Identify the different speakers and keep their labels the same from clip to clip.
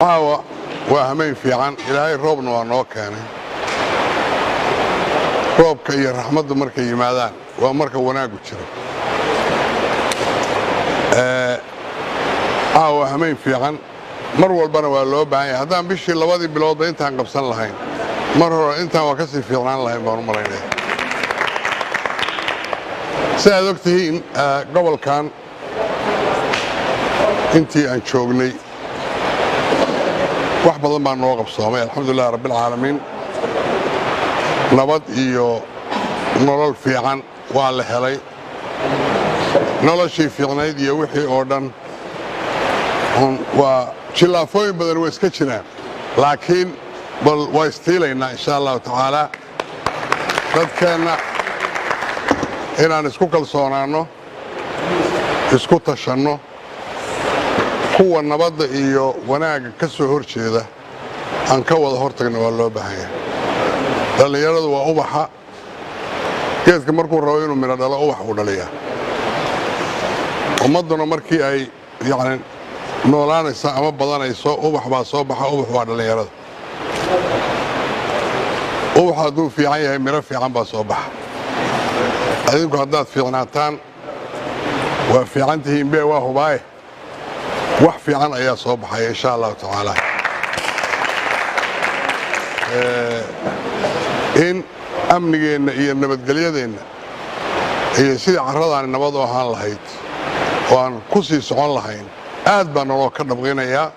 Speaker 1: وهمين في عن إلهي روبنا ونوكاني روب كي رحمة مركي يمادان ومركي وناقو تشرب وهمين في عن مروا البنا واللو بعين هذا بيشي اللوادي بالوضع انت هنقبسان لهين مرة انت وكسي في عن لهين بانو مرين سيادوكتهين قبل كان انتي انشوغني wax badan baan noo qabsoomay alxamdulillaah rabbil caalamiin nabad iyo nolol fiican waa la helay noloshii fiicnayd iyo wixii oo dhan waa jilaafooyin badan way iska jiraan laakiin bal waa istiilaynaa insha allahu tacaala dadkeenna inaan isku kalsoonaanno isku tashanno kuwa nabadda iyo wanaagga ka soo horjeeda aan ka wada hortagna waa loo baahan yahay dhalinyaradu waa ubaxa geedka markuu rabo inuu midho dhalo ubax uu dhaliyaa ummadduna markii ay yacni noolaanaysa ama badanayso ubax baa soo baxa ubax waa dhalinyarada ubax hadduu fiican yahay midho fiican baa soo baxa adinku haddaad fiicnaataan waa fiican tihiin bee waa hubaaye wax fiican ayaa soo baxay insha Allah taala in amnigeena iyo nabadgelyadeena iyo sidii carradaan nabad oo ahaan lahayd oo aan ku sii socon lahayn aad baan noo ka dhabqinayaa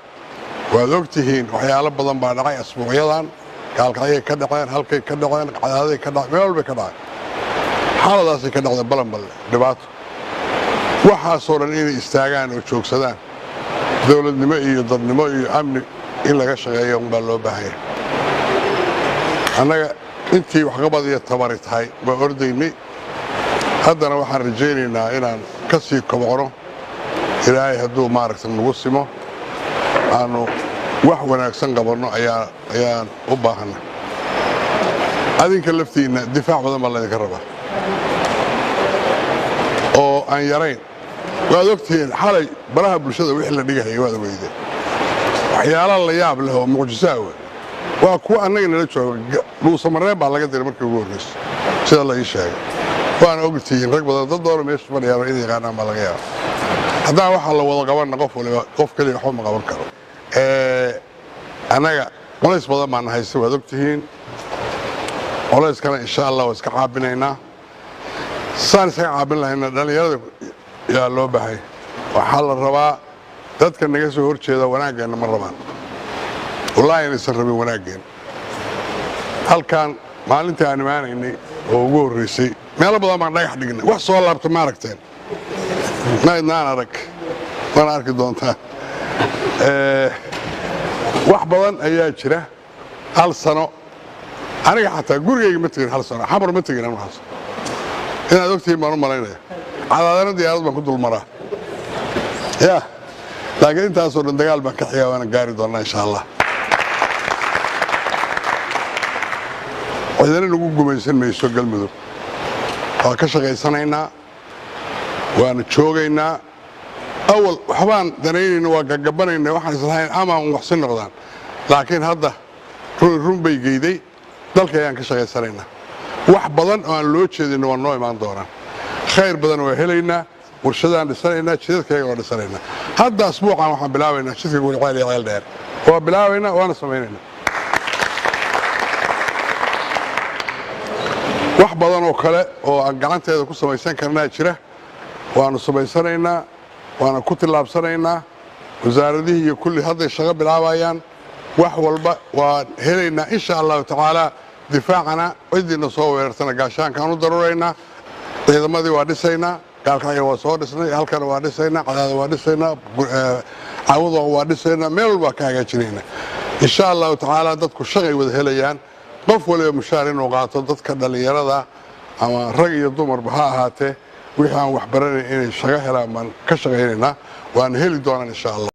Speaker 1: waad ogtihiin waxyaalo badan baa dhacay asbuucyadan gaalkacay ka dhaceen halkay ka dhaceen qadaaday ka dhaceen meel walba ka dhacay xaaladaas ka dhacday balanbal dhibaato waxa soo dhan inay istaagaan oo joogsadaan dawladnimo iyo dadnimo iyo amni in laga shaqeeyo baa loo baahan yahay annaga intii wax qabad iyo tabari tahay baa ordaynay haddana waxaan rajaynaynaa inaan ka sii kobcno ilaahay hadduu maaragtay nagu simo aanu wax wanaagsan qabanno ayaan u baahanay adinka laftiinna difaac badan baa laydinka rabaa oo aan yarayn waad ogtihiin xalay baraha bulshada wixii la dhigahayay waad ogeyday waxyaalaha la yaab leh oo mucjiso ah waa kuwa annaga nala jooga dhuusamareen baa laga diray markii ugu horreysay sida la ii sheegay waana ogtihiin rag badan dad doona meesha fadhiyaan inay yaqaanaan baa laga yaaba haddaan waxaa la wada qabanna qof waliba qof keliya waxba ma qaban karo annaga colays badan baan haysta waad ogtihiin colayskana insha allah waa iska caabinaynaa saan isaga caabin lahayna dhalinyarada yaa loo baahay waxaa la rabaa dadka naga soo horjeeda wanaaggeena ma rabaan wallaahi inaysan rabin wanaaggeena halkan maalintii aan imaanaynay oo ugu horreysay meelo badan baan dhagax dhignay wax soo laabta ma aragteen maydnaan arag waana arki doontaan wax badan ayaa jira hal sano aniga xataa gurigayga ma tegin hal sano xamar ma tegin anu xasan inaad ogtihiin baan u malaynaya cadaadana diyaarad baan ku dulmaraa ya laakiin intaasoo dhan dagaal baan ka xigaa waana gaari doonnaa insha allah cidina nagu gumaysan mayso galmudug waa ka shaqaysanaynaa waana joogaynaa awal waxbaan danaynayna waa gagabanayna waxaan islahayn ama waxsi noqdaan laakiin hadda run bay geyday dalka ayaan ka shaqaysanaynaa wax badan oo aan loo jeedin waa noo imaan doonaan khayr badan waa helaynaa warshadaan dhisanaynaa jidadkayga waa dhisanaynaa hadda asbuucan waxaan bilaabaynaa jidka guriceel iyo ceel dheer waa bilaabaynaa waana samaynaynaa wax badan oo kale oo aan gacanteeda ku samaysan karnaa jira waanu samaysanaynaa waana ku tillaabsanaynaa wasaaradihii iyo kulli hadday shaqo bilaabayaan wax walba waan helaynaa insha allahu tacaala difaacana cidiina soo weerartana gaashaankaan u daruraynaa ciidamadii waa dhisaynaa gaalkacyo waa soo dhisnay halkana waa dhisaynaa cadaada waa dhisaynaa caawada waa dhisaynaa meel walba ka hagaajinaynaa insha allahu tacaala dadku shaqay wada helayaan qof waliba mushaar inuu qaato dadka dhalinyarada ama rag iyo dumarba ha ahaatee wixii aan wax baranayn inay shaqo helaan baan ka shaqaynaynaa waan heli doonaan insha allah